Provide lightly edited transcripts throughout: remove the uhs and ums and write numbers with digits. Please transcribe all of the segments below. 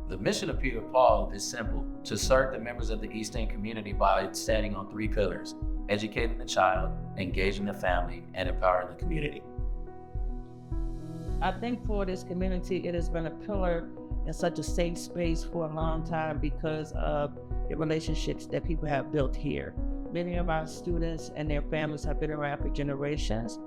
The mission of Peter Paul is simple: to serve the members of the East End community by standing on three pillars: educating the child, engaging the family, and empowering the community. I think for this community, it has been a pillar and such a safe space for a long time because of the relationships that people have built here. Many of our students and their families have been around for generations,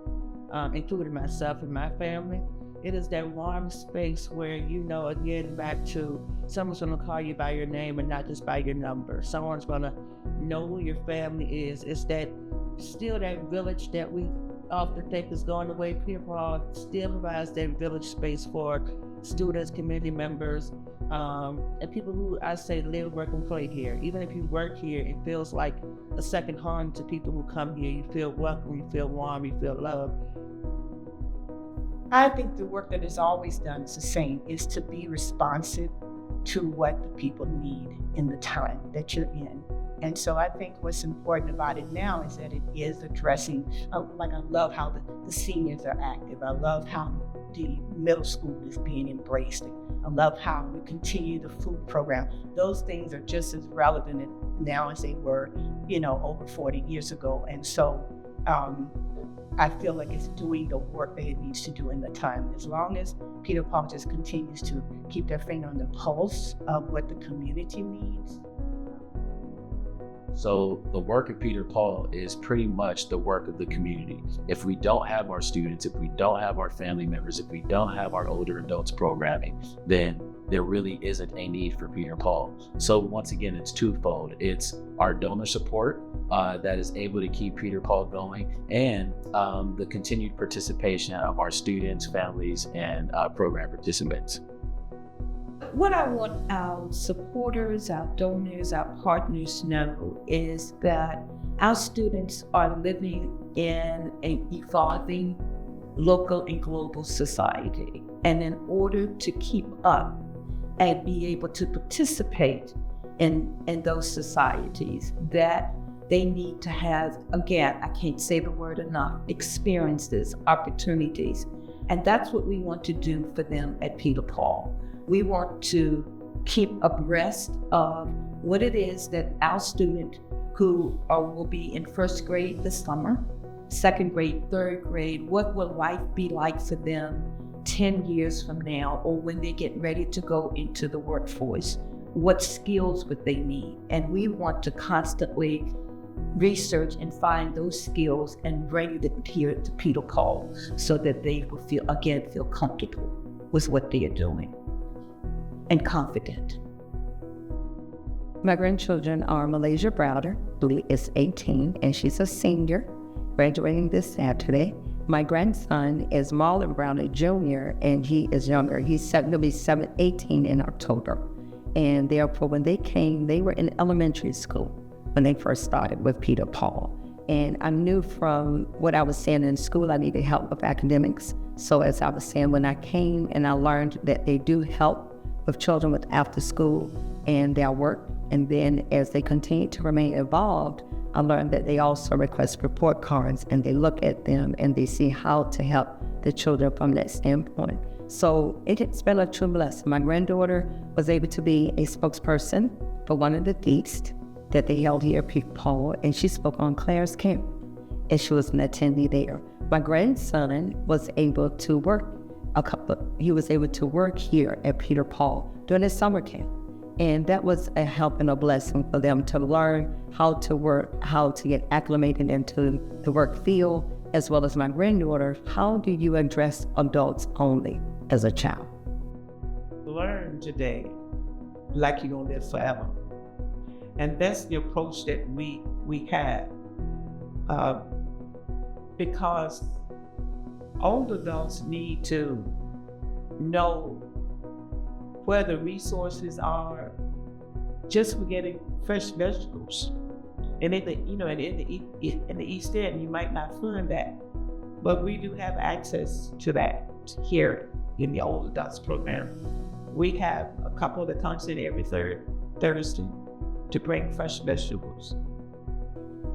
including myself and my family. It is that warm space where, again, back to someone's gonna call you by your name and not just by your number. Someone's gonna know who your family is. It's still that village that we often think is going away. Peter Paul still provides that village space for students, community members, and people who I say live, work, and play here. Even if you work here, it feels like a second home to people who come here. You feel welcome, you feel warm, you feel loved. I think the work that is always done is the same, is to be responsive to what the people need in the time that you're in. And so I think what's important about it now is that it is addressing, I love how the seniors are active. I love how the middle school is being embraced. I love how we continue the food program. Those things are just as relevant now as they were, over 40 years ago. And so I feel like it's doing the work that it needs to do in the time. As long as Peter Paul just continues to keep their finger on the pulse of what the community needs. So the work of Peter Paul is pretty much the work of the community. If we don't have our students, if we don't have our family members, if we don't have our older adults programming, then there really isn't a need for Peter Paul. So once again, it's twofold. It's our donor support that is able to keep Peter Paul going, and the continued participation of our students, families, and program participants. What I want our supporters, our donors, our partners to know is that our students are living in an evolving local and global society. And in order to keep up and be able to participate in those societies, that they need to have, again, I can't say the word enough, experiences, opportunities. And that's what we want to do for them at Peter Paul. We want to keep abreast of what it is that our student who will be in first grade this summer, second grade, third grade, what will life be like for them 10 years from now, or when they get ready to go into the workforce? What skills would they need? And we want to constantly research and find those skills and bring them here to Peter Paul so that they will feel comfortable with what they are doing and confident. My grandchildren are Malaysia Browder, who is 18, and she's a senior, graduating this Saturday. My grandson is Marlon Browder Jr., and he is younger. He's going to be 18 in October. And therefore, when they came, they were in elementary school when they first started with Peter Paul. And I knew from what I was saying in school, I needed help with academics. So as I was saying, when I came and I learned that they do help with children with after school and their work, and then as they continue to remain involved, I learned that they also request report cards, and they look at them and they see how to help the children from that standpoint. So it's been a true blessing. My granddaughter was able to be a spokesperson for one of the feasts that they held here at Pic Paul, and she spoke on Claire's camp, and she was an attendee there. My grandson was able to work here at Peter Paul during his summer camp. And that was a help and a blessing for them to learn how to work, how to get acclimated into the work field, as well as my granddaughter. How do you address adults only as a child? Learn today like you're gonna live forever. And that's the approach that we have. Because older adults need to know where the resources are, just for getting fresh vegetables. And in the East End, you might not find that, but we do have access to that here in the old adults program. We have a couple that comes in every third Thursday to bring fresh vegetables.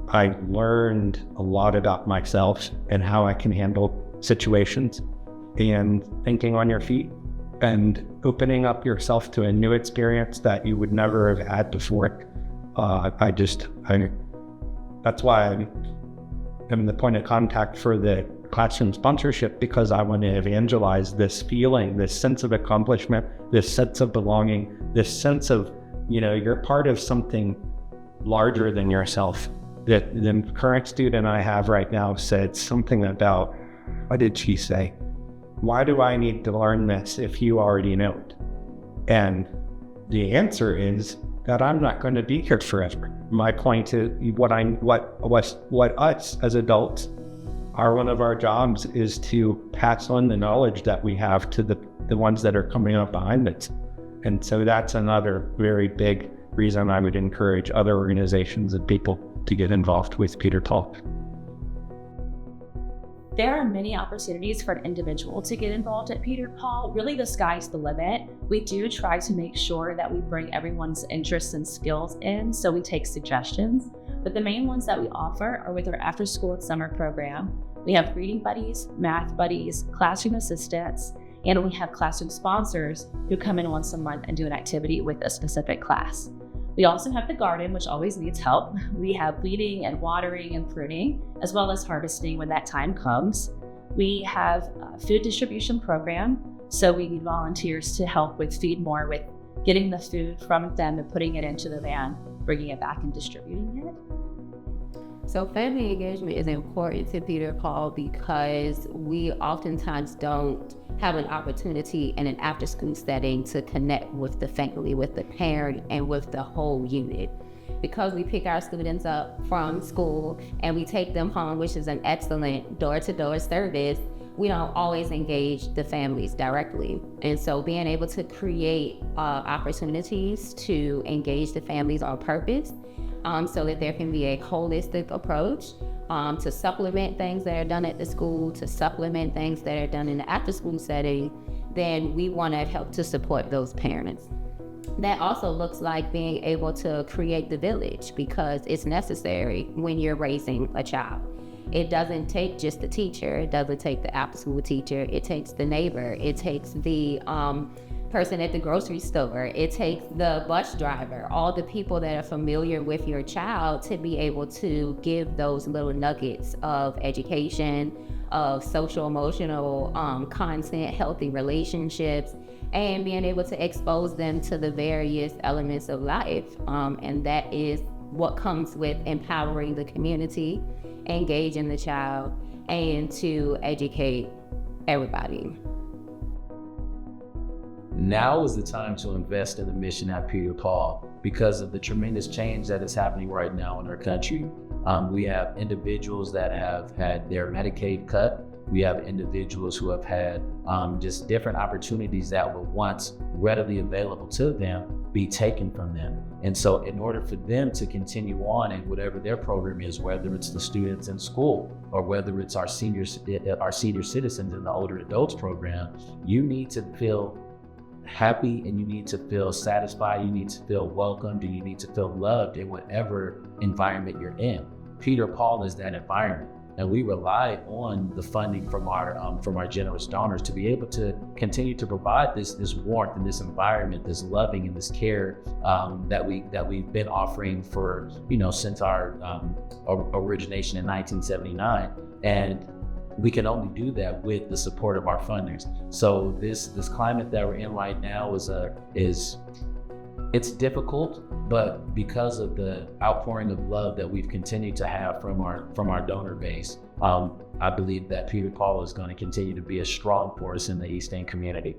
I learned a lot about myself and how I can handle situations, and thinking on your feet and opening up yourself to a new experience that you would never have had before. That's why I'm the point of contact for the classroom sponsorship, because I want to evangelize this feeling, this sense of accomplishment, this sense of belonging, this sense of, you're part of something larger than yourself. That the current student I have right now said something about, what did she say? Why do I need to learn this if you already know it? And the answer is that I'm not going to be here forever. My point is, what us as adults, one of our jobs is to pass on the knowledge that we have to the ones that are coming up behind us. And so that's another very big reason I would encourage other organizations and people to get involved with Peter Paul. There are many opportunities for an individual to get involved at Peter Paul. Really, the sky's the limit. We do try to make sure that we bring everyone's interests and skills in, so we take suggestions. But the main ones that we offer are with our after-school and summer program. We have reading buddies, math buddies, classroom assistants, and we have classroom sponsors who come in once a month and do an activity with a specific class. We also have the garden, which always needs help. We have weeding and watering and pruning, as well as harvesting when that time comes. We have a food distribution program, so we need volunteers to help with Feed More, with getting the food from them and putting it into the van, bringing it back and distributing it. So family engagement is important to Peter Paul because we oftentimes don't have an opportunity in an after-school setting to connect with the family, with the parent, and with the whole unit. Because we pick our students up from school and we take them home, which is an excellent door-to-door service, we don't always engage the families directly. And so being able to create opportunities to engage the families on purpose, so that there can be a holistic approach to supplement things that are done at the school, to supplement things that are done in the after-school setting, then we want to help to support those parents. That also looks like being able to create the village, because it's necessary when you're raising a child. It doesn't take just the teacher, it doesn't take the after-school teacher, it takes the neighbor, it takes the person at the grocery store, it takes the bus driver, all the people that are familiar with your child to be able to give those little nuggets of education, of social emotional content, healthy relationships, and being able to expose them to the various elements of life. And that is what comes with empowering the community, engaging the child, and to educate everybody. Now is the time to invest in the mission at Peter Paul because of the tremendous change that is happening right now in our country. We have individuals that have had their Medicaid cut. We have individuals who have had just different opportunities that were once readily available to them be taken from them. And so in order for them to continue on in whatever their program is, whether it's the students in school or whether it's our senior citizens in the older adults program, you need to feel happy and you need to feel satisfied, you need to feel welcomed, and you need to feel loved in whatever environment you're in. Peter Paul is that environment, and we rely on the funding from our generous donors to be able to continue to provide this warmth and this environment, this loving and this care that we've been offering for since our origination in 1979. And we can only do that with the support of our funders. So this climate that we're in right now it's difficult, but because of the outpouring of love that we've continued to have from our donor base, I believe that Peter Paul is going to continue to be a strong force in the East End community.